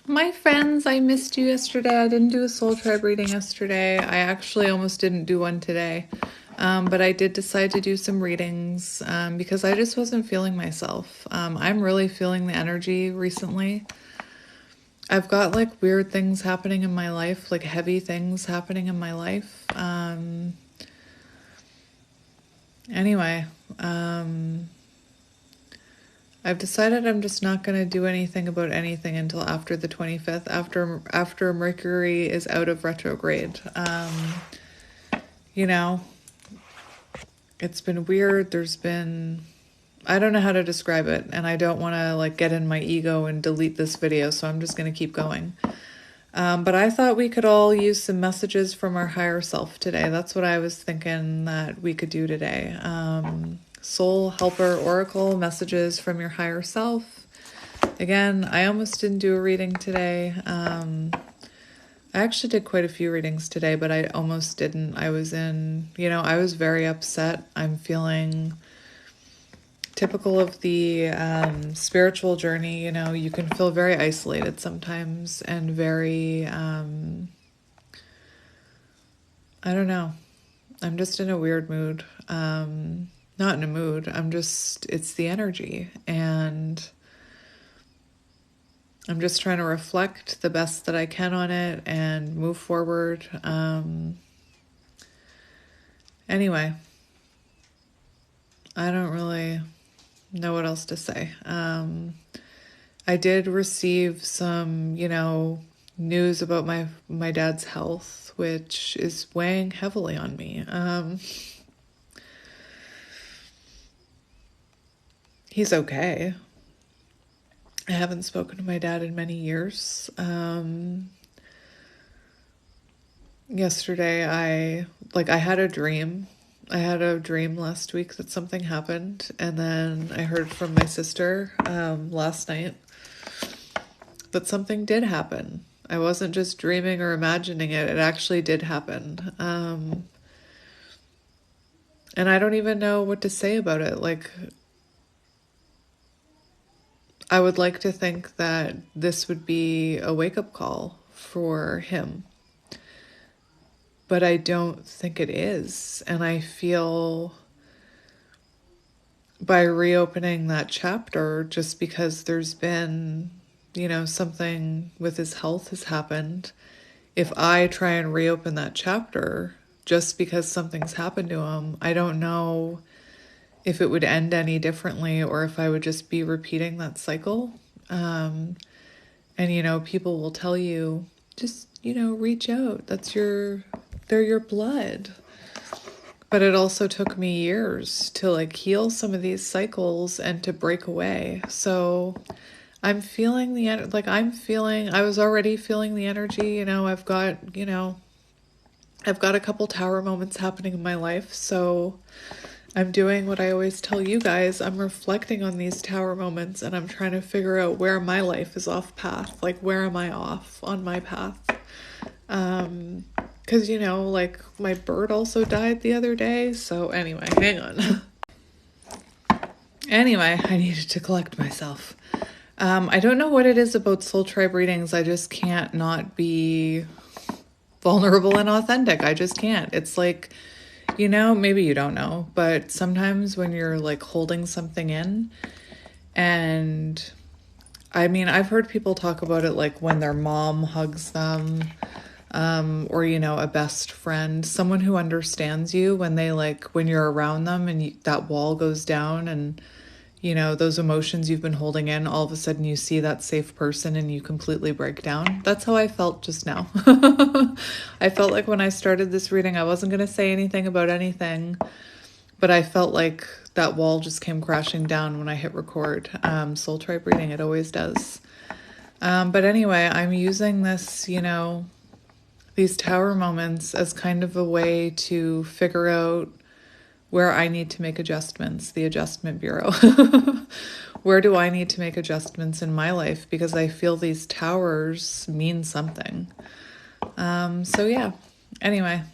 My friends, I missed you yesterday. I didn't do a soul tribe reading yesterday. I actually almost didn't do one today. But I did decide to do some readings because I just wasn't feeling myself. I'm really feeling the energy recently. I've got like weird things happening in my life, like heavy things happening in my life. Anyway, I've decided I'm just not going to do anything about anything until after the 25th, after Mercury is out of retrograde. You know, it's been weird. I don't know how to describe it, and I don't want to like get in my ego and delete this video, so I'm just going to keep going. But I thought we could all use some messages from our higher self today. That's what I was thinking that we could do today. Soul Helper Oracle messages from your higher self. Again, I almost didn't do a reading today. I actually did quite a few readings today, but I almost didn't. I was very upset. I'm feeling typical of the spiritual journey. You can feel very isolated sometimes and very, I don't know. I'm just in a weird mood. Not in a mood. It's the energy. And I'm just trying to reflect the best that I can on it and move forward. Anyway, I don't really know what else to say. I did receive some, news about my dad's health, which is weighing heavily on me. He's okay. I haven't spoken to my dad in many years. Yesterday, I had a dream. I had a dream last week that something happened, and then I heard from my sister last night that something did happen. I wasn't just dreaming or imagining it. It actually did happen. And I don't even know what to say about it. Like, I would like to think that this would be a wake-up call for him. But I don't think it is. And I feel by reopening that chapter, just because there's been, something with his health has happened, if I try and reopen that chapter just because something's happened to him, I don't know if it would end any differently or if I would just be repeating that cycle. And, people will tell you, just, reach out. They're your blood. But it also took me years to like heal some of these cycles and to break away. So I'm feeling I was already feeling the energy, I've got a couple tower moments happening in my life. So I'm doing what I always tell you guys. I'm reflecting on these tower moments and I'm trying to figure out where my life is off path. Like, where am I off on my path? Because, like my bird also died the other day. So anyway, hang on. Anyway, I needed to collect myself. I don't know what it is about soul tribe readings. I just can't not be vulnerable and authentic. I just can't. It's like, maybe you don't know, but sometimes when you're like holding something in, and I mean, I've heard people talk about it like when their mom hugs them, or, a best friend, someone who understands you when you're around them and that wall goes down and, those emotions you've been holding in, all of a sudden you see that safe person and you completely break down. That's how I felt just now. I felt like when I started this reading, I wasn't going to say anything about anything, but I felt like that wall just came crashing down when I hit record. Soul tribe reading, it always does. But anyway, I'm using this, these tower moments as kind of a way to figure out where I need to make adjustments, the Adjustment Bureau. Where do I need to make adjustments in my life? Because I feel these towers mean something. So yeah, anyway,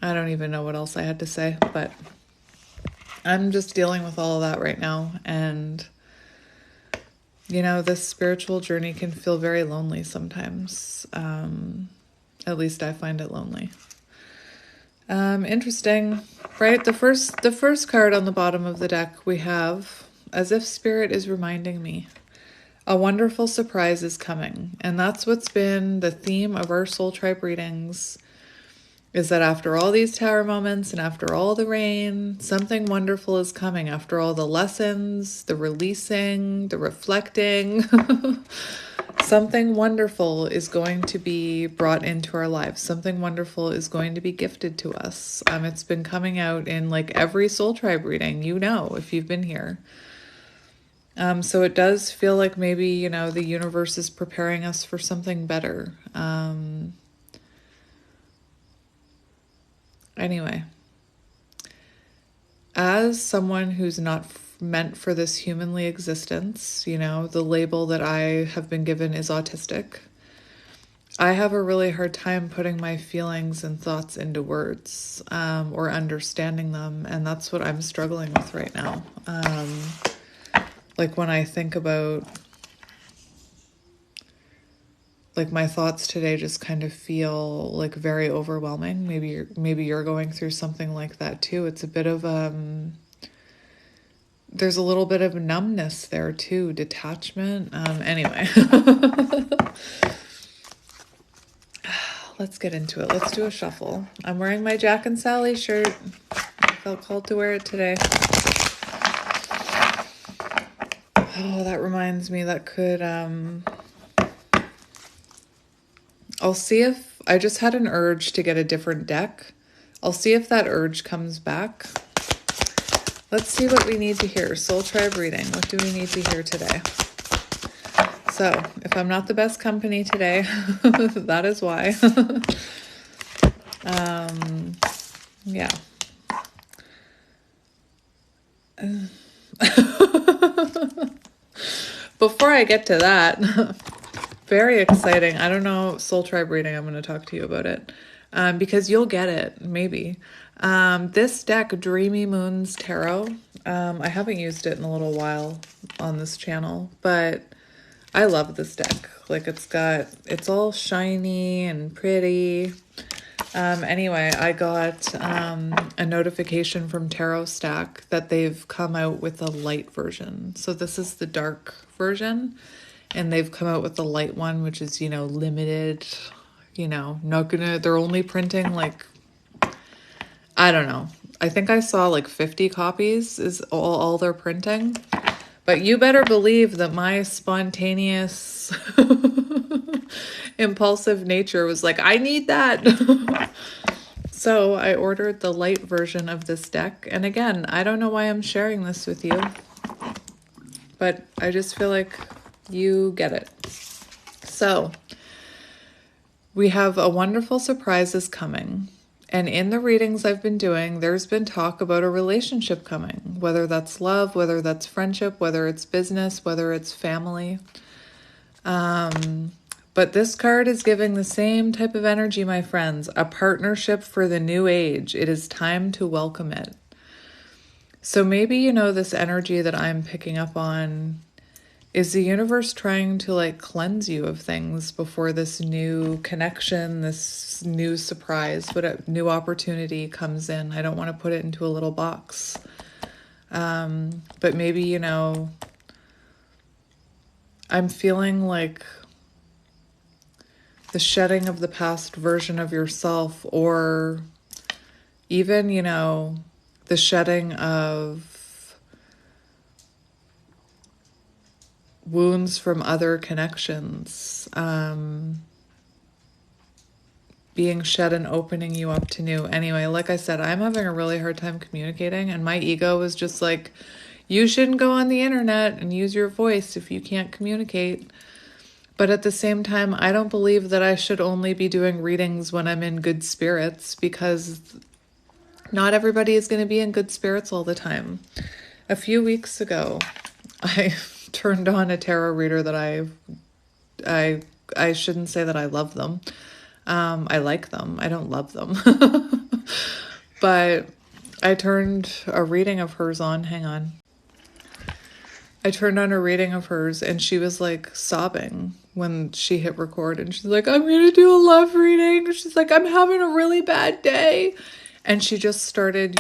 I don't even know what else I had to say, but I'm just dealing with all of that right now. And You know, this spiritual journey can feel very lonely sometimes. At least I find it lonely. Interesting, right? The first card on the bottom of the deck we have, as if Spirit is reminding me, a wonderful surprise is coming. And that's what's been the theme of our soul tribe readings, is that after all these tower moments and after all the rain, something wonderful is coming. After all the lessons, the releasing, the reflecting, something wonderful is going to be brought into our lives. Something wonderful is going to be gifted to us. It's been coming out in like every soul tribe reading, you know, if you've been here. So it does feel like maybe, you know, the universe is preparing us for something better. Anyway, as someone who's not meant for this humanly existence, you know, the label that I have been given is autistic. I have a really hard time putting my feelings and thoughts into words, or understanding them. And that's what I'm struggling with right now. Like when I think about, like my thoughts today just kind of feel like very overwhelming. Maybe you're going through something like that too. It's a bit of there's a little bit of numbness there too, detachment. Anyway, let's get into it. Let's do a shuffle. I'm wearing my Jack and Sally shirt. I felt called to wear it today. Oh, that reminds me, that could I'll see if I just had an urge to get a different deck. I'll see if that urge comes back. Let's see what we need to hear. Soul tribe reading. What do we need to hear today? So, if I'm not the best company today, that is why. Yeah. Before I get to that, very exciting. I don't know, soul tribe reading, I'm going to talk to you about it. Because you'll get it, maybe. This deck, Dreamy Moons Tarot, I haven't used it in a little while on this channel, but I love this deck. Like it's all shiny and pretty. Anyway, I got a notification from Tarot Stack that they've come out with a light version. So this is the dark version, and they've come out with the light one, which is, you know, limited, you know, they're only printing like, I don't know. I think I saw like 50 copies is all they're printing. But you better believe that my spontaneous, impulsive nature was like, I need that. So I ordered the light version of this deck. And again, I don't know why I'm sharing this with you, but I just feel like you get it. So we have a wonderful surprise is coming. And in the readings I've been doing, there's been talk about a relationship coming, whether that's love, whether that's friendship, whether it's business, whether it's family. But this card is giving the same type of energy, my friends, a partnership for the new age. It is time to welcome it. So maybe, you know, this energy that I'm picking up on is the universe trying to like cleanse you of things before this new connection, this new surprise, what a new opportunity comes in. I don't want to put it into a little box. But maybe, you know, I'm feeling like the shedding of the past version of yourself, or even, you know, the shedding of wounds from other connections, being shed and opening you up to new. Anyway, like I said, I'm having a really hard time communicating, and my ego was just like, you shouldn't go on the internet and use your voice if you can't communicate. But at the same time, I don't believe that I should only be doing readings when I'm in good spirits, because not everybody is going to be in good spirits all the time. A few weeks ago, I turned on a tarot reader that I shouldn't say that I love them. I like them. I don't love them. But I turned a reading of hers on. Hang on. I turned on a reading of hers and she was like sobbing when she hit record, and she's like, I'm gonna do a love reading. She's like, I'm having a really bad day. And she just started,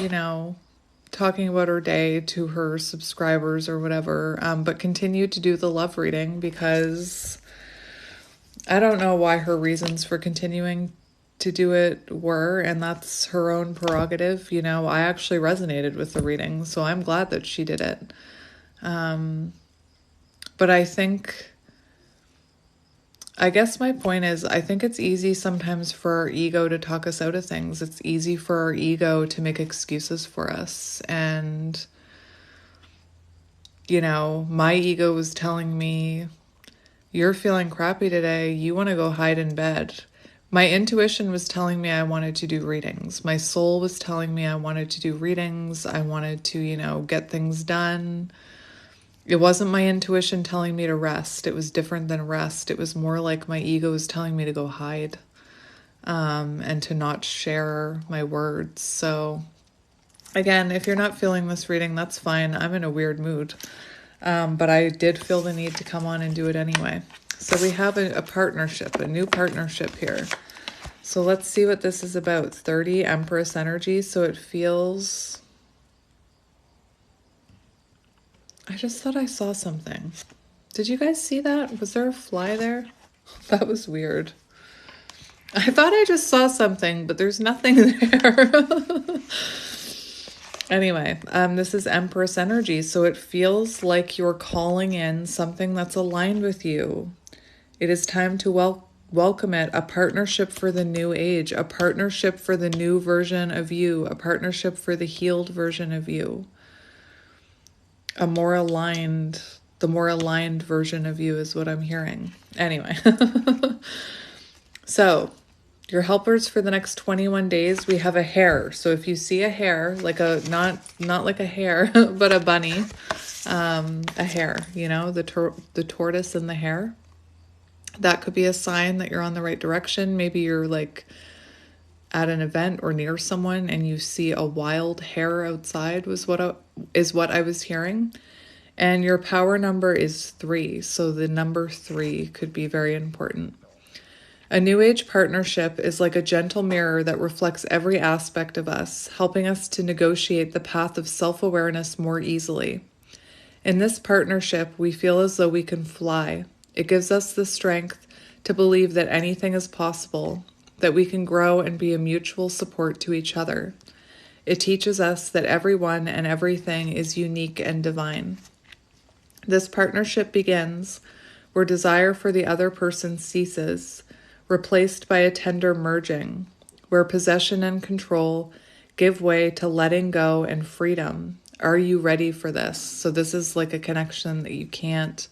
talking about her day to her subscribers or whatever, but continued to do the love reading because I don't know why her reasons for continuing to do it were, and that's her own prerogative. I actually resonated with the reading, so I'm glad that she did it. But I guess my point is, I think it's easy sometimes for our ego to talk us out of things. It's easy for our ego to make excuses for us. And, my ego was telling me, you're feeling crappy today. You want to go hide in bed. My intuition was telling me I wanted to do readings. My soul was telling me I wanted to do readings. I wanted to, get things done. It wasn't my intuition telling me to rest. It was different than rest. It was more like my ego was telling me to go hide, and to not share my words. So again, if you're not feeling this reading, that's fine. I'm in a weird mood. But I did feel the need to come on and do it anyway. So we have a partnership, a new partnership here. So let's see what this is about. 30 Empress energy. So it feels... I just thought I saw something. Did you guys see that? Was there a fly there? That was weird. I thought I just saw something, but there's nothing there. Anyway, this is Empress energy, so it feels like you're calling in something that's aligned with you. It is time to welcome it, a partnership for the new age, a partnership for the new version of you, a partnership for the healed version of you. The more aligned version of you is what I'm hearing. Anyway, so your helpers for the next 21 days, we have a hare. So if you see a hare, like not like a hare, but a bunny, a hare, the tortoise and the hare, that could be a sign that you're on the right direction. Maybe you're like at an event or near someone and you see a wild hare outside is what I was hearing. And your power number is 3. So the number 3 could be very important. A new age partnership is like a gentle mirror that reflects every aspect of us, helping us to negotiate the path of self-awareness more easily. In this partnership, we feel as though we can fly. It gives us the strength to believe that anything is possible, that we can grow and be a mutual support to each other. It teaches us that everyone and everything is unique and divine. This partnership begins where desire for the other person ceases, replaced by a tender merging, where possession and control give way to letting go and freedom. Are you ready for this? So this is like a connection that you can't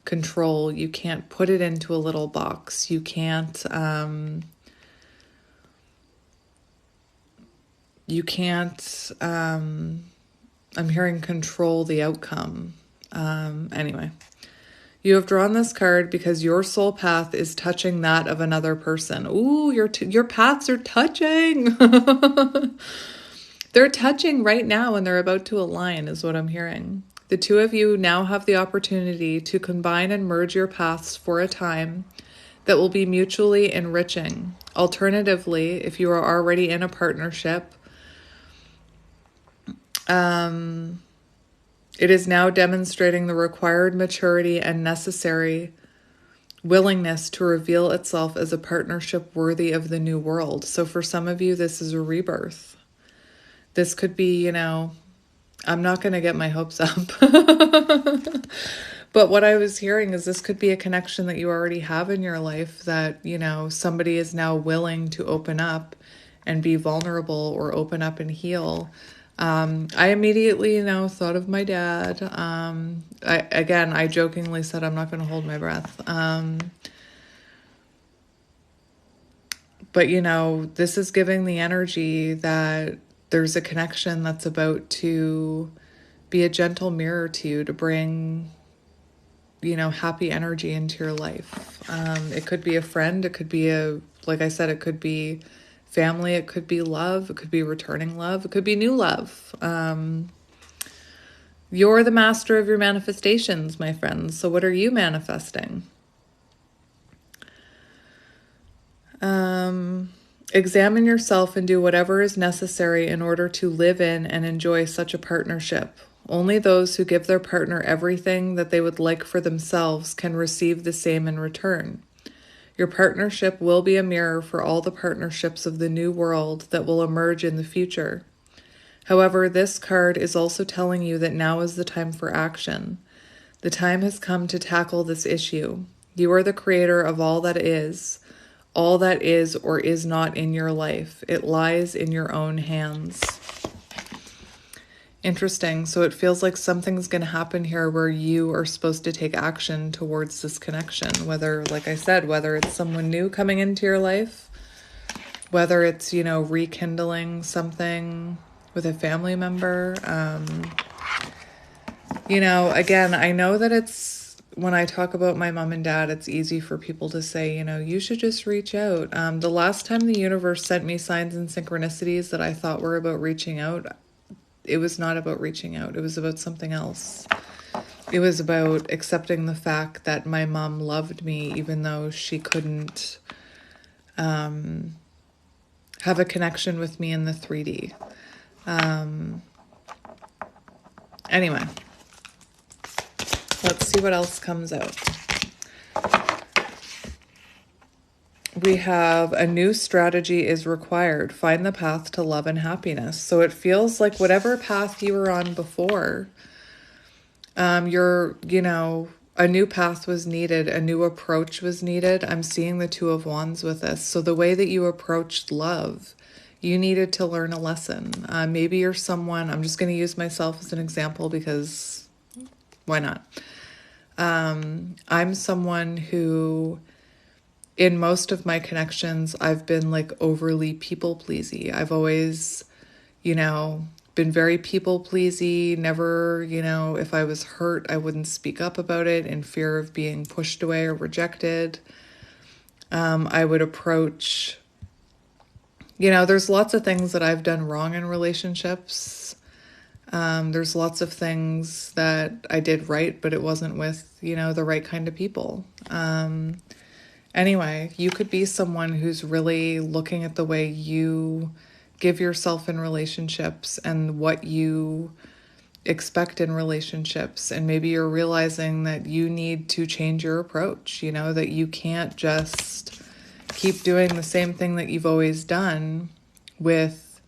control. You can't put it into a little box. You can't, I'm hearing control the outcome. Anyway, you have drawn this card because your soul path is touching that of another person. Ooh, your paths are touching. They're touching right now and they're about to align is what I'm hearing. The two of you now have the opportunity to combine and merge your paths for a time that will be mutually enriching. Alternatively, if you are already in a partnership, it is now demonstrating the required maturity and necessary willingness to reveal itself as a partnership worthy of the new world. So for some of you, this is a rebirth. This could be, I'm not going to get my hopes up. But what I was hearing is this could be a connection that you already have in your life that, somebody is now willing to open up and be vulnerable or open up and heal. I immediately, thought of my dad. I jokingly said I'm not going to hold my breath. But, this is giving the energy that there's a connection that's about to be a gentle mirror to you, to bring, happy energy into your life. It could be a friend. It could be like I said, it could be family. It could be love. It could be returning love. It could be new love. You're the master of your manifestations, my friends. So what are you manifesting? Examine yourself and do whatever is necessary in order to live in and enjoy such a partnership. Only those who give their partner everything that they would like for themselves can receive the same in return. Your partnership will be a mirror for all the partnerships of the new world that will emerge in the future. However, this card is also telling you that now is the time for action. The time has come to tackle this issue. You are the creator of all that is or is not in your life. It lies in your own hands. Interesting. So it feels like something's going to happen here where you are supposed to take action towards this connection. Whether, like I said, whether it's someone new coming into your life, whether it's, rekindling something with a family member. Again, I know that when I talk about my mom and dad, it's easy for people to say, you should just reach out. The last time the universe sent me signs and synchronicities that I thought were about reaching out, it was not about reaching out. It was about something else. It was about accepting the fact that my mom loved me, even though she couldn't have a connection with me in the 3D. Anyway. Let's see what else comes out. We have a new strategy is required. Find the path to love and happiness. So it feels like whatever path you were on before, a new path was needed. A new approach was needed. I'm seeing the Two of Wands with this. So the way that you approached love, you needed to learn a lesson. Maybe you're someone, I'm just going to use myself as an example because why not? I'm someone who, in most of my connections, I've been like overly people-pleasy. I've always, been very people-pleasy. Never, if I was hurt, I wouldn't speak up about it in fear of being pushed away or rejected. I would approach, there's lots of things that I've done wrong in relationships. There's lots of things that I did right, but it wasn't with, the right kind of people. Anyway, you could be someone who's really looking at the way you give yourself in relationships and what you expect in relationships. And maybe you're realizing that you need to change your approach, that you can't just keep doing the same thing that you've always done with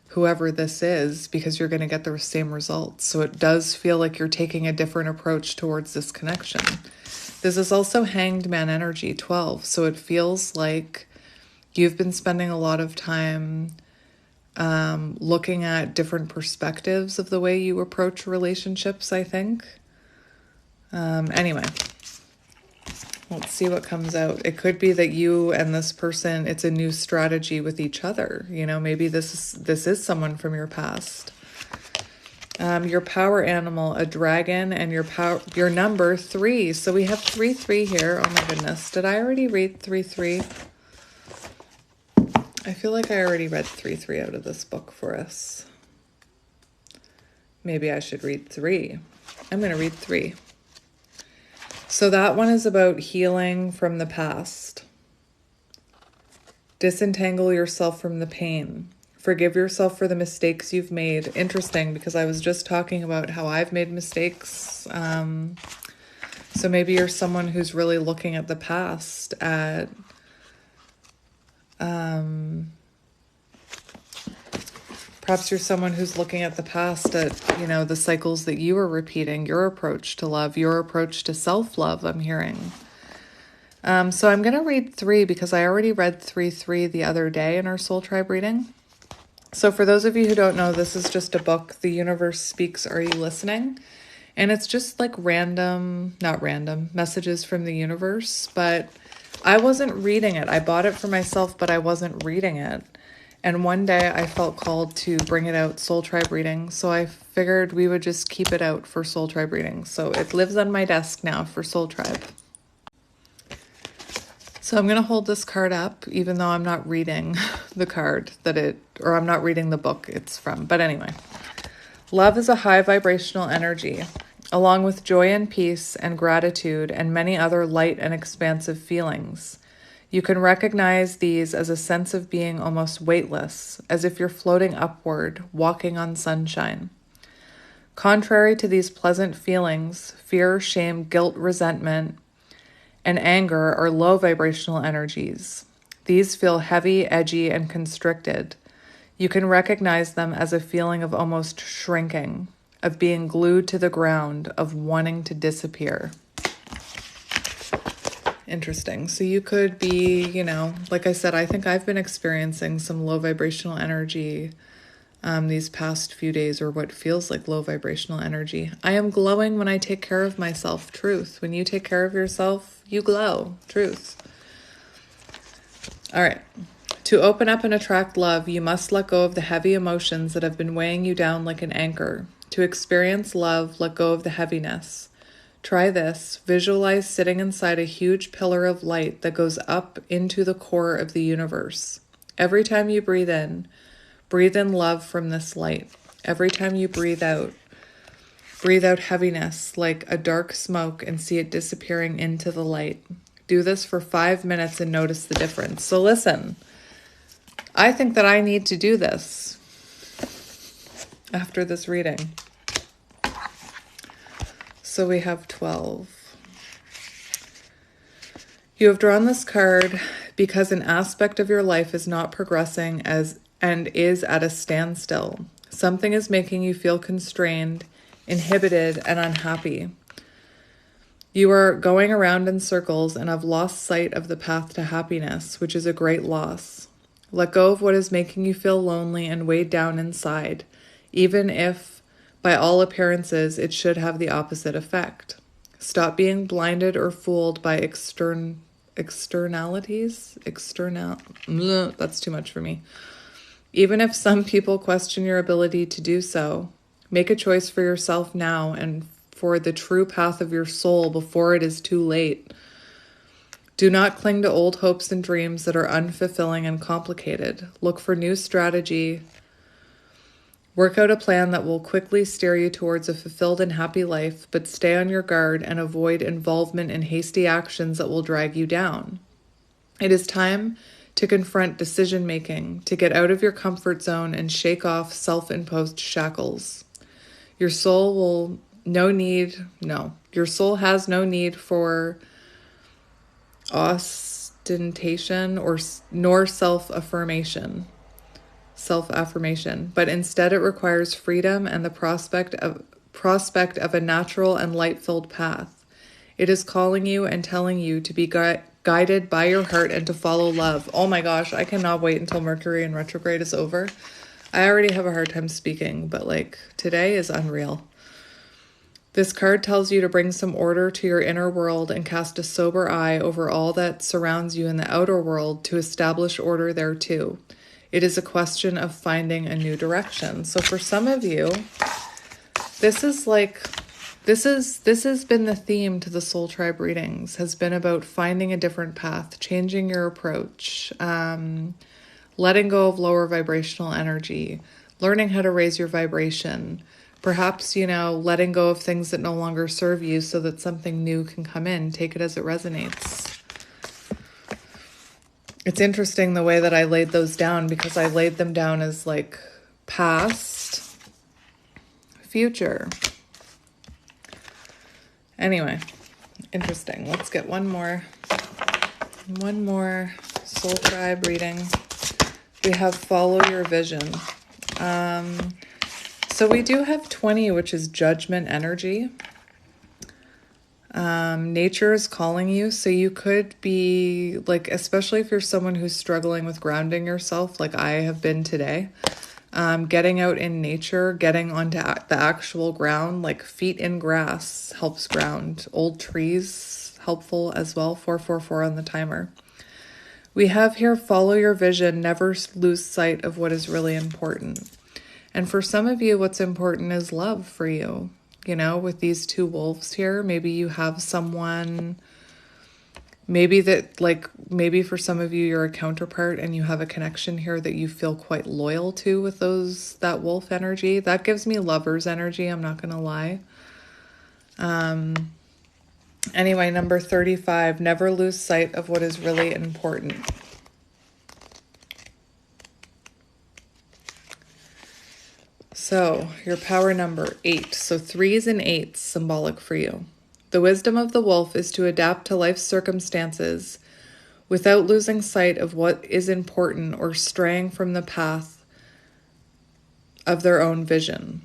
whoever this is, because you're going to get the same results. So it does feel like you're taking a different approach towards this connection. This is also Hanged Man energy, 12. So it feels like you've been spending a lot of time looking at different perspectives of the way you approach relationships, I think. Anyway, let's see what comes out. It could be that you and this person, it's a new strategy with each other. Maybe this is someone from your past. Your power animal, a dragon, and your number 3. So we have 3-3 here. Oh my goodness. Did I already read 3-3? I feel like I already read 3-3 out of this book for us. Maybe I should read 3. I'm going to read 3. So that one is about healing from the past. Disentangle yourself from the pain. Forgive yourself for the mistakes you've made. Interesting, because I was just talking about how I've made mistakes. So maybe you're someone who's really looking at the past, at perhaps you're someone who's looking at the past at, the cycles that you are repeating, your approach to love, your approach to self-love, I'm hearing. So I'm going to read 3 because I already read 3-3 the other day in our Soul Tribe reading. So for those of you who don't know, this is just a book, The Universe Speaks, Are You Listening? And it's just like not random, messages from the universe. But I wasn't reading it. I bought it for myself, but I wasn't reading it. And one day I felt called to bring it out, Soul Tribe reading. So I figured we would just keep it out for Soul Tribe reading. So it lives on my desk now for Soul Tribe. So I'm going to hold this card up, even though I'm not reading the card I'm not reading the book it's from. But anyway, Love is a high vibrational energy, along with joy and peace and gratitude and many other light and expansive feelings. You can recognize these as a sense of being almost weightless, as if you're floating upward, walking on sunshine. Contrary to these pleasant feelings, fear, shame, guilt, resentment, and anger are low vibrational energies. These feel heavy, edgy, and constricted. You can recognize them as a feeling of almost shrinking, of being glued to the ground, of wanting to disappear. Interesting. So you could be, like I said, I think I've been experiencing some low vibrational energy these past few days, or what feels like low vibrational energy. I am glowing when I take care of myself. Truth. When you take care of yourself, you glow. Truth. All right. To open up and attract love, you must let go of the heavy emotions that have been weighing you down like an anchor. To experience love, let go of the heaviness. Try this. Visualize sitting inside a huge pillar of light that goes up into the core of the universe. Every time you breathe in love from this light. Every time you breathe out heaviness like a dark smoke and see it disappearing into the light. Do this for 5 minutes and notice the difference. So listen, I think that I need to do this after this reading. So we have 12. You have drawn this card because an aspect of your life is not progressing and is at a standstill. Something is making you feel constrained, inhibited, and unhappy. You are going around in circles and have lost sight of the path to happiness, which is a great loss. Let go of what is making you feel lonely and weighed down inside, even if, by all appearances, it should have the opposite effect. Stop being blinded or fooled by externalities. That's too much for me. Even if some people question your ability to do so, make a choice for yourself now and for the true path of your soul before it is too late. Do not cling to old hopes and dreams that are unfulfilling and complicated. Look for new strategy. Work out a plan that will quickly steer you towards a fulfilled and happy life, but stay on your guard and avoid involvement in hasty actions that will drag you down. It is time to confront decision-making, to get out of your comfort zone and shake off self-imposed shackles. Your soul has no need for ostentation nor self-affirmation, but instead it requires freedom and the prospect of a natural and light-filled path. It is calling you and telling you to be guided by your heart and to follow love. Oh my gosh, I cannot wait until Mercury in retrograde is over. I already have a hard time speaking, but today is unreal. This card tells you to bring some order to your inner world and cast a sober eye over all that surrounds you in the outer world to establish order there too. It is a question of finding a new direction. So for some of you, this has been the theme to the Soul Tribe readings, has been about finding a different path, changing your approach, letting go of lower vibrational energy, learning how to raise your vibration, perhaps, letting go of things that no longer serve you so that something new can come in. Take it as it resonates. It's interesting the way that I laid those down, because I laid them down as past, future. Anyway, interesting. Let's get one more Soul Tribe reading. We have Follow Your Vision. So we do have 20, which is judgment energy. Nature is calling you. So you could be especially if you're someone who's struggling with grounding yourself, like I have been today, getting out in nature, getting onto the actual ground, feet in grass helps ground. Old trees, helpful as well. 444 on the timer. We have here, follow your vision, never lose sight of what is really important. And for some of you, what's important is love for you. With these two wolves here, maybe you have someone Maybe that, like, maybe for some of you, you're a counterpart and you have a connection here that you feel quite loyal to with that wolf energy. That gives me lover's energy, I'm not gonna lie. Anyway, number 35, never lose sight of what is really important. So, your power number 8. So, 3s and 8s symbolic for you. The wisdom of the wolf is to adapt to life's circumstances without losing sight of what is important or straying from the path of their own vision.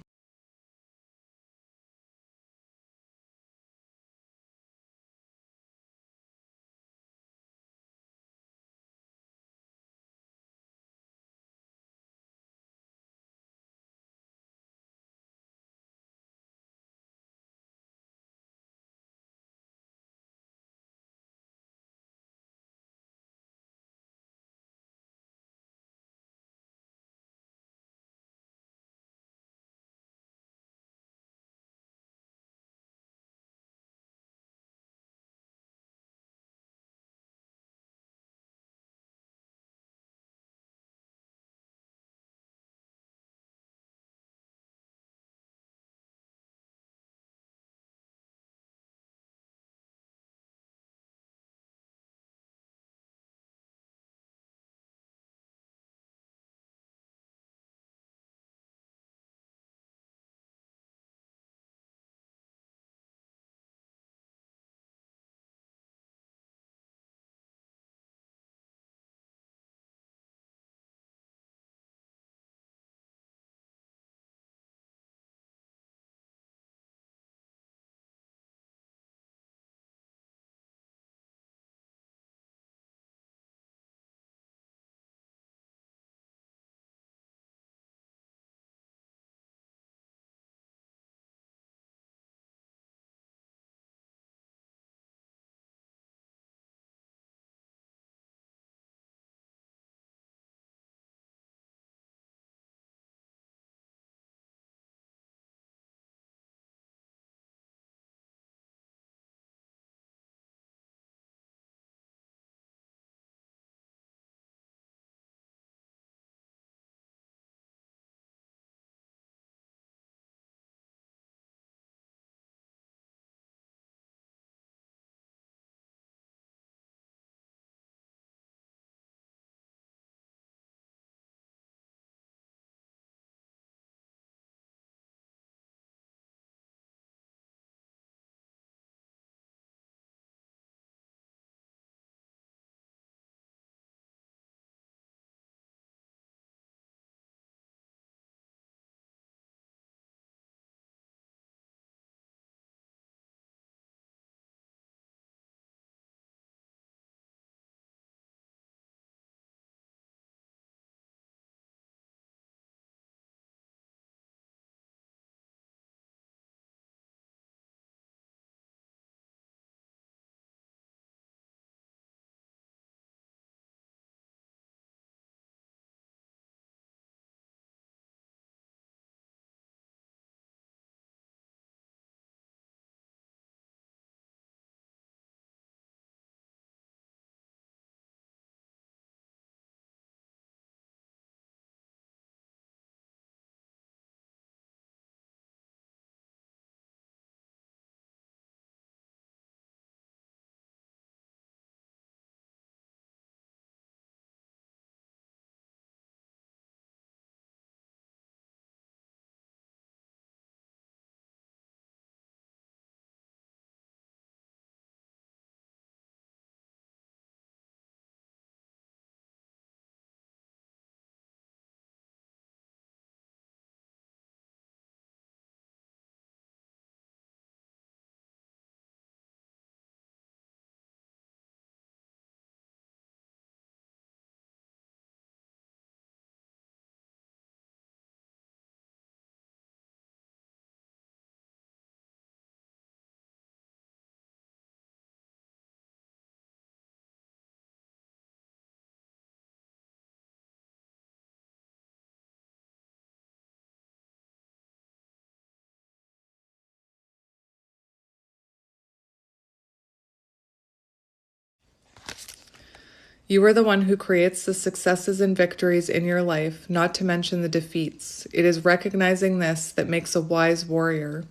You are the one who creates the successes and victories in your life, not to mention the defeats. It is recognizing this that makes a wise warrior.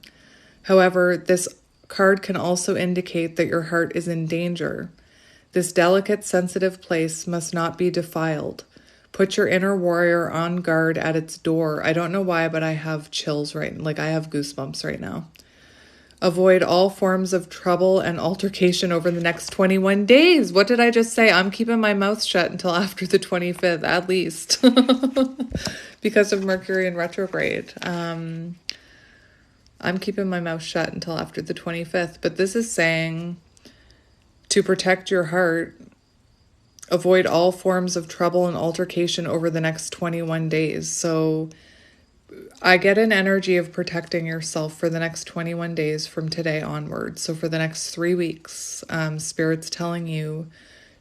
However, this card can also indicate that your heart is in danger. This delicate, sensitive place must not be defiled. Put your inner warrior on guard at its door. I don't know why, but I have chills I have goosebumps right now. Avoid all forms of trouble and altercation over the next 21 days. What did I just say? I'm keeping my mouth shut until after the 25th, at least, because of Mercury in retrograde. I'm keeping my mouth shut until after the 25th, but this is saying to protect your heart, avoid all forms of trouble and altercation over the next 21 days. So I get an energy of protecting yourself for the next 21 days from today onward. So for the next 3 weeks, Spirit's telling you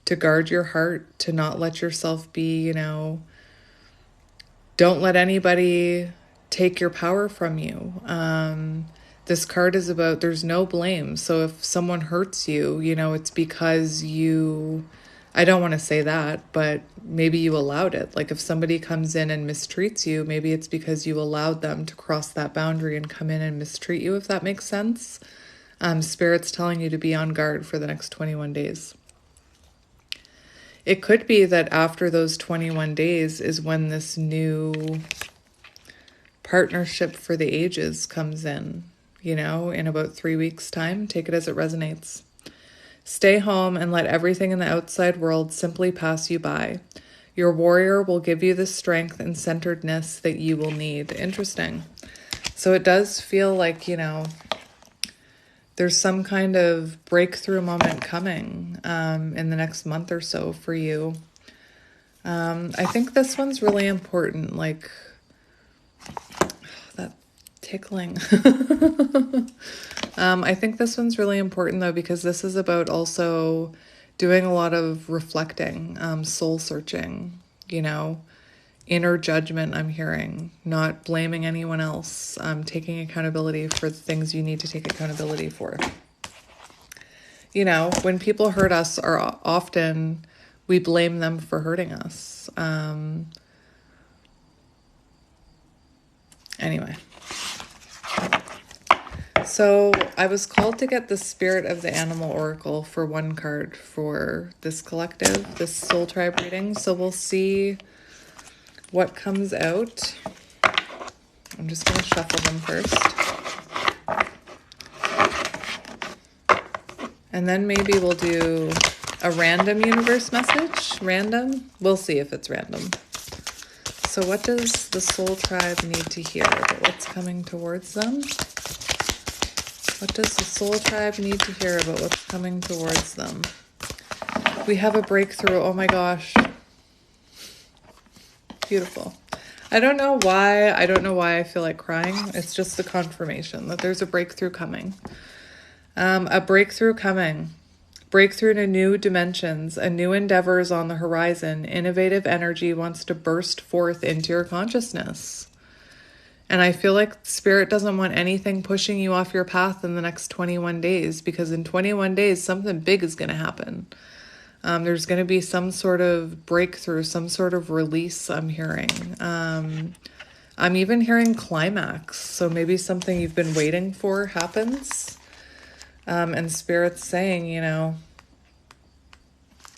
to guard your heart, to not let yourself be, don't let anybody take your power from you. This card is about, there's no blame. So if someone hurts you, it's because I don't want to say that, but maybe you allowed it. Like if somebody comes in and mistreats you, maybe it's because you allowed them to cross that boundary and come in and mistreat you, if that makes sense. Spirit's telling you to be on guard for the next 21 days. It could be that after those 21 days is when this new partnership for the ages comes in, in about 3 weeks' time. Take it as it resonates. Stay home and let everything in the outside world simply pass you by. Your warrior will give you the strength and centeredness that you will need. Interesting. So it does feel like, there's some kind of breakthrough moment coming in the next month or so for you. I think this one's really important, like that tickling. I think this one's really important though, because this is about also doing a lot of reflecting, soul searching, inner judgment. I'm hearing, not blaming anyone else, taking accountability for the things you need to take accountability for. When people hurt us, are often we blame them for hurting us. Anyway. So I was called to get the Spirit of the Animal Oracle for one card for this collective, this soul tribe reading. So we'll see what comes out. I'm just going to shuffle them first. And then maybe we'll do a random universe message. Random. We'll see if it's random. So what does the soul tribe need to hear about what's coming towards them? What does the soul tribe need to hear about what's coming towards them? We have a breakthrough. Oh my gosh. Beautiful. I don't know why I feel like crying. It's just the confirmation that there's a breakthrough coming. A breakthrough coming. Breakthrough to new dimensions. A new endeavor is on the horizon. Innovative energy wants to burst forth into your consciousness. And I feel like Spirit doesn't want anything pushing you off your path in the next 21 days, because in 21 days, something big is going to happen. There's going to be some sort of breakthrough, some sort of release, I'm hearing. I'm even hearing climax. So maybe something you've been waiting for happens. And Spirit's saying,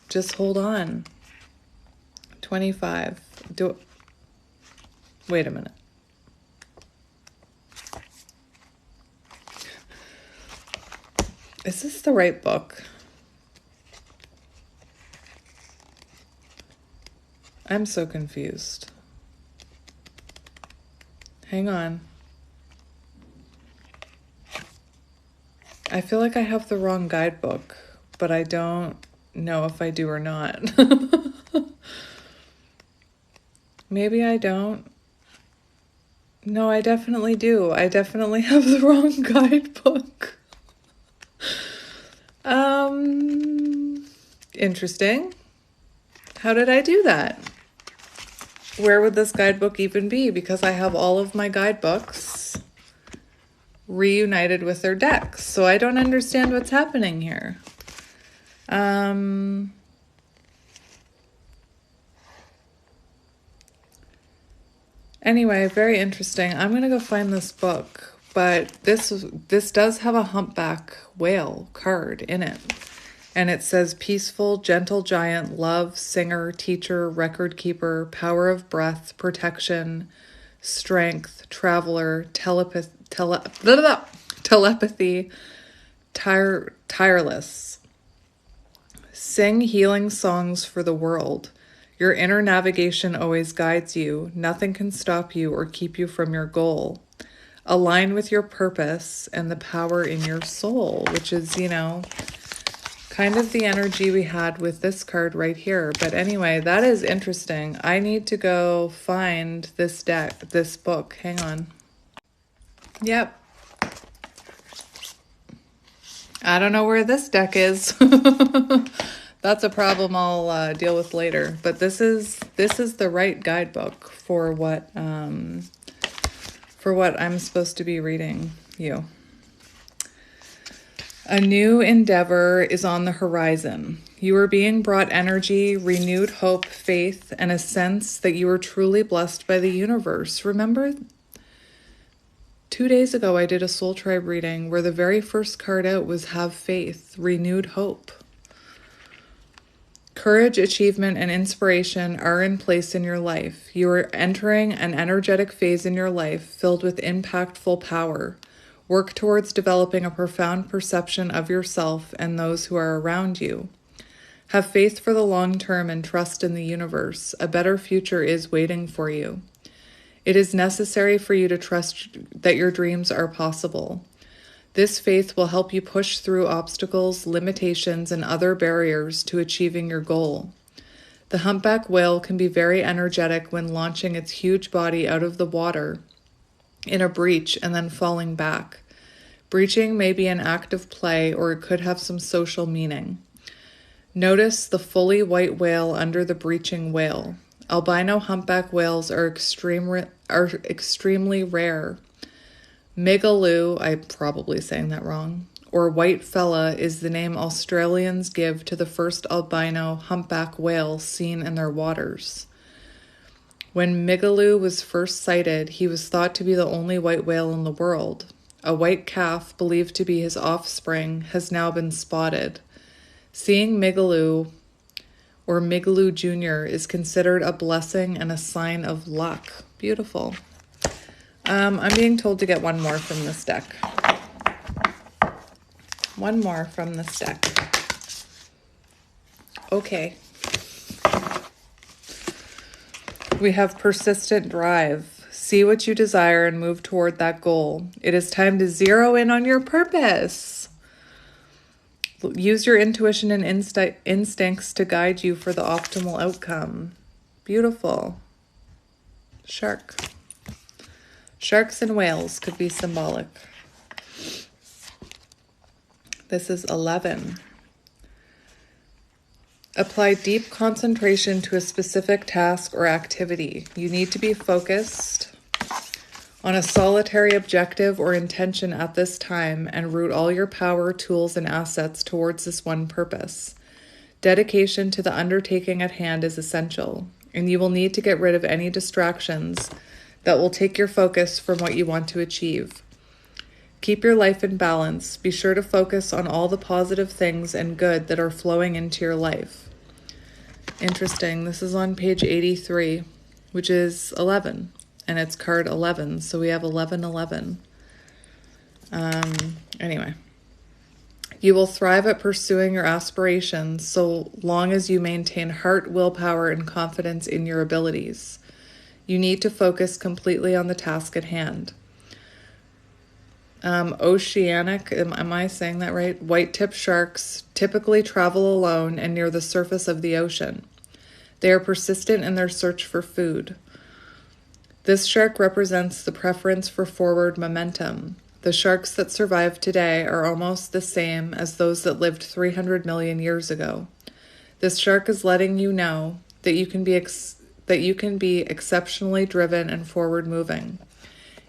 just hold on. 25. Wait a minute. Is this the right book? I'm so confused. Hang on. I feel like I have the wrong guidebook, but I don't know if I do or not. Maybe I don't. No, I definitely do. I definitely have the wrong guidebook. Interesting. How did I do that? Where would this guidebook even be? Because I have all of my guidebooks reunited with their decks. So I don't understand what's happening here. Anyway, very interesting. I'm going to go find this book, but this does have a humpback whale card in it. And it says peaceful, gentle giant, love, singer, teacher, record keeper, power of breath, protection, strength, traveler, telepathy, tireless. Sing healing songs for the world. Your inner navigation always guides you. Nothing can stop you or keep you from your goal. Align with your purpose and the power in your soul, which is, kind of the energy we had with this card right here. But anyway, that is interesting. I need to go find this book. Hang on. Yep. I don't know where this deck is. That's a problem I'll deal with later. But this is the right guidebook for what I'm supposed to be reading you. A new endeavor is on the horizon. You are being brought energy, renewed hope, faith, and a sense that you are truly blessed by the universe. Remember, 2 days ago I did a soul tribe reading where the very first card out was have faith, renewed hope. Courage, achievement, and inspiration are in place in your life. You are entering an energetic phase in your life filled with impactful power. Work towards developing a profound perception of yourself and those who are around you. Have faith for the long term and trust in the universe. A better future is waiting for you. It is necessary for you to trust that your dreams are possible. This faith will help you push through obstacles, limitations, and other barriers to achieving your goal. The humpback whale can be very energetic when launching its huge body out of the water in a breach and then falling back. Breaching may be an act of play, or it could have some social meaning. Notice the fully white whale under the breaching whale. Albino humpback whales are extremely rare. Migaloo, I'm probably saying that wrong, or white fella is the name Australians give to the first albino humpback whale seen in their waters. When Migaloo was first sighted, he was thought to be the only white whale in the world. A white calf, believed to be his offspring, has now been spotted. Seeing Migaloo, or Migaloo Jr., is considered a blessing and a sign of luck. Beautiful. I'm being told to get one more from this deck. One more from this deck. Okay. We have persistent drive. See what you desire and move toward that goal. It is time to zero in on your purpose. Use your intuition and instincts to guide you for the optimal outcome. Beautiful. Shark. Sharks and whales could be symbolic. This is 11. Apply deep concentration to a specific task or activity. You need to be focused on a solitary objective or intention at this time and root all your power, tools, and assets towards this one purpose. Dedication to the undertaking at hand is essential, and you will need to get rid of any distractions that will take your focus from what you want to achieve. Keep your life in balance. Be sure to focus on all the positive things and good that are flowing into your life. Interesting. This is on page 83, which is 11. And it's card 11, so we have 1111. Anyway. You will thrive at pursuing your aspirations so long as you maintain heart, willpower, and confidence in your abilities. You need to focus completely on the task at hand. Oceanic, am I saying that right? White-tip sharks typically travel alone and near the surface of the ocean. They are persistent in their search for food. This shark represents the preference for forward momentum. The sharks that survive today are almost the same as those that lived 300 million years ago. This shark is letting you know that you can be exceptionally driven and forward-moving.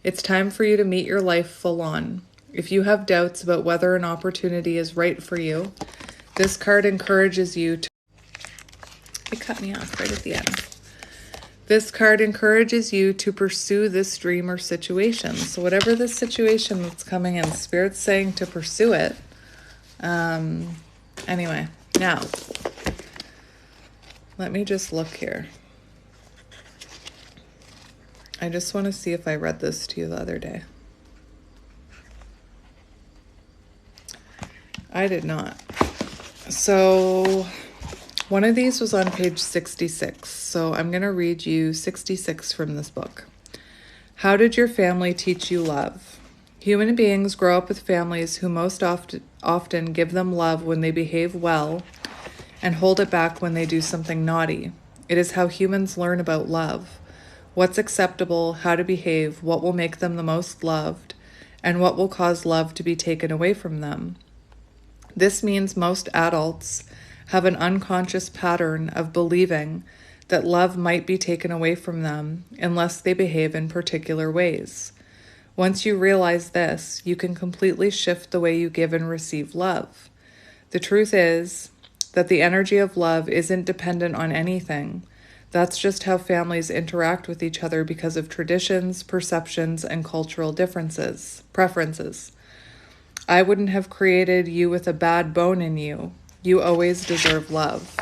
It's time for you to meet your life full on. If you have doubts about whether an opportunity is right for you, this card encourages you to... It cut me off right at the end. This card encourages you to pursue this dream or situation. So whatever this situation that's coming in, Spirit's saying to pursue it. Anyway, now, let me just look here. I just want to see if I read this to you the other day. I did not. So one of these was on page 66. So I'm going to read you 66 from this book. How did your family teach you love? Human beings grow up with families who most often give them love when they behave well and hold it back when they do something naughty. It is how humans learn about love. What's acceptable, how to behave, what will make them the most loved, and what will cause love to be taken away from them. This means most adults have an unconscious pattern of believing that love might be taken away from them unless they behave in particular ways. Once you realize this, you can completely shift the way you give and receive love. The truth is that the energy of love isn't dependent on anything. That's just how families interact with each other because of traditions, perceptions, and cultural preferences. I wouldn't have created you with a bad bone in you. You always deserve love.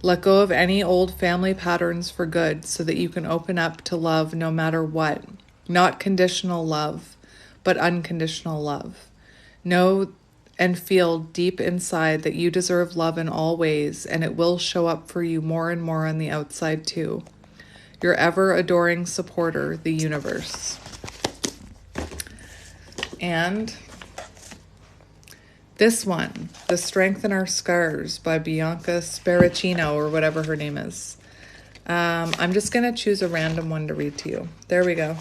Let go of any old family patterns for good so that you can open up to love no matter what. Not conditional love, but unconditional love. Know and feel deep inside that you deserve love in all ways, and it will show up for you more and more on the outside too. Your ever-adoring supporter, the universe. And this one, The Strength in Our Scars by Bianca Sparacino, or whatever her name is. I'm just going to choose a random one to read to you. There we go.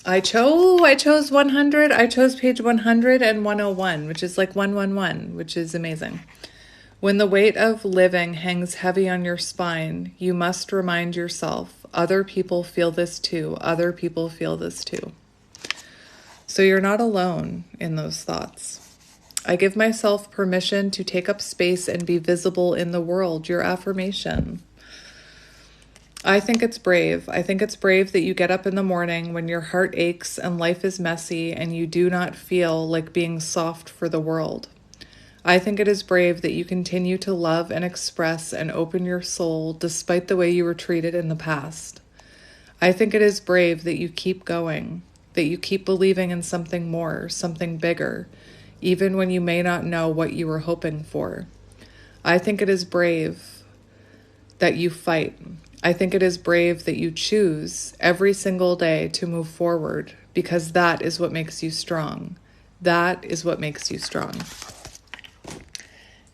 I chose 100. I chose page 100 and 101, which is like 111, which is amazing. When the weight of living hangs heavy on your spine, you must remind yourself, other people feel this too. Other people feel this too. So you're not alone in those thoughts. I give myself permission to take up space and be visible in the world. Your affirmation. I think it's brave. I think it's brave that you get up in the morning when your heart aches and life is messy and you do not feel like being soft for the world. I think it is brave that you continue to love and express and open your soul despite the way you were treated in the past. I think it is brave that you keep going, that you keep believing in something more, something bigger, even when you may not know what you were hoping for. I think it is brave that you fight. I think it is brave that you choose every single day to move forward, because that is what makes you strong. That is what makes you strong.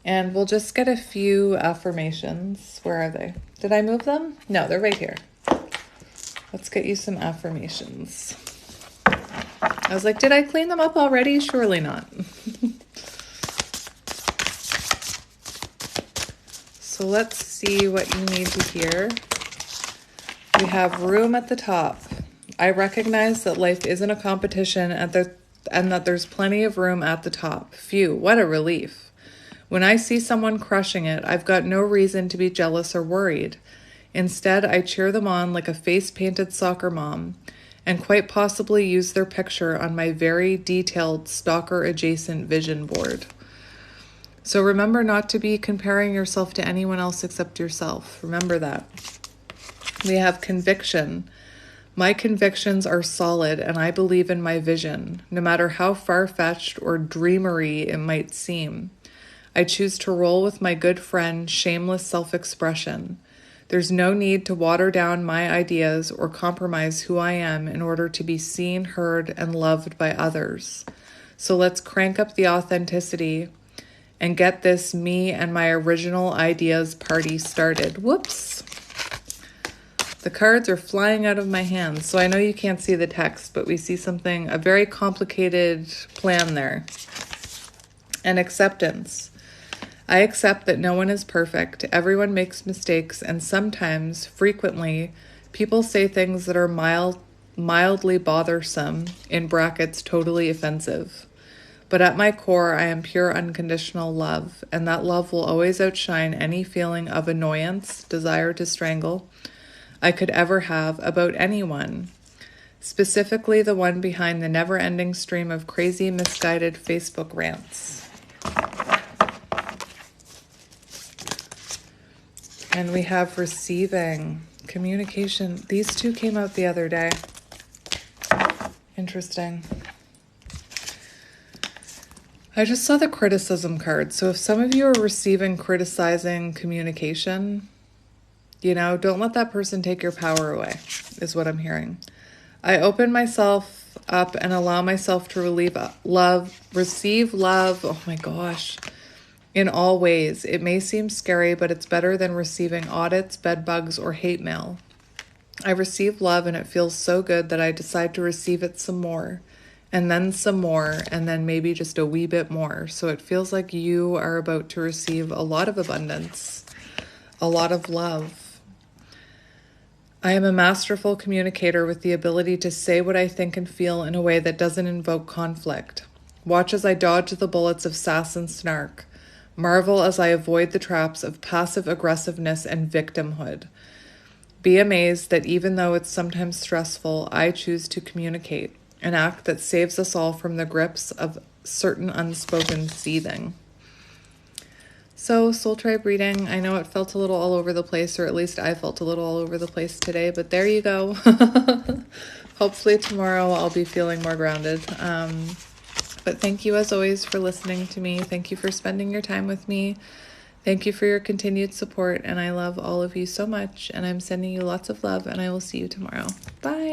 And we'll just get a few affirmations. Where are they? Did I move them? No, they're right here. Let's get you some affirmations. I was like, did I clean them up already? Surely not. So let's see what you need to hear. We have room at the top. I recognize that life isn't a competition and that there's plenty of room at the top. Phew, what a relief. When I see someone crushing it, I've got no reason to be jealous or worried. Instead, I cheer them on like a face-painted soccer mom and quite possibly use their picture on my very detailed stalker-adjacent vision board. So remember not to be comparing yourself to anyone else except yourself. Remember that. We have conviction. My convictions are solid and I believe in my vision, no matter how far-fetched or dreamery it might seem. I choose to roll with my good friend, shameless self-expression. There's no need to water down my ideas or compromise who I am in order to be seen, heard, and loved by others. So let's crank up the authenticity and get this me and my original ideas party started. Whoops. The cards are flying out of my hands, so I know you can't see the text, but we see a very complicated plan there. And acceptance. I accept that no one is perfect, everyone makes mistakes, and sometimes, frequently, people say things that are mildly bothersome, in brackets, totally offensive. But at my core, I am pure unconditional love, and that love will always outshine any feeling of annoyance, desire to strangle I could ever have about anyone, specifically the one behind the never-ending stream of crazy, misguided Facebook rants. And we have receiving, communication. These two came out the other day. Interesting. I just saw the criticism card. So if some of you are receiving criticizing communication, don't let that person take your power away, is what I'm hearing. I open myself up and allow myself to receive love. Oh my gosh. In all ways. It may seem scary, but it's better than receiving audits, bed bugs, or hate mail. I receive love and it feels so good that I decide to receive it some more, and then some more, and then maybe just a wee bit more. So it feels like you are about to receive a lot of abundance, a lot of love. I am a masterful communicator with the ability to say what I think and feel in a way that doesn't invoke conflict. Watch as I dodge the bullets of sass and snark. Marvel as I avoid the traps of passive aggressiveness and victimhood. Be amazed that even though it's sometimes stressful, I choose to communicate, an act that saves us all from the grips of certain unspoken seething. So, Soul Tribe reading, I know it felt a little all over the place, or at least I felt a little all over the place today, but there you go. Hopefully tomorrow I'll be feeling more grounded. But thank you as always for listening to me. Thank you for spending your time with me. Thank you for your continued support, and I love all of you so much, and I'm sending you lots of love, and I will see you tomorrow. Bye.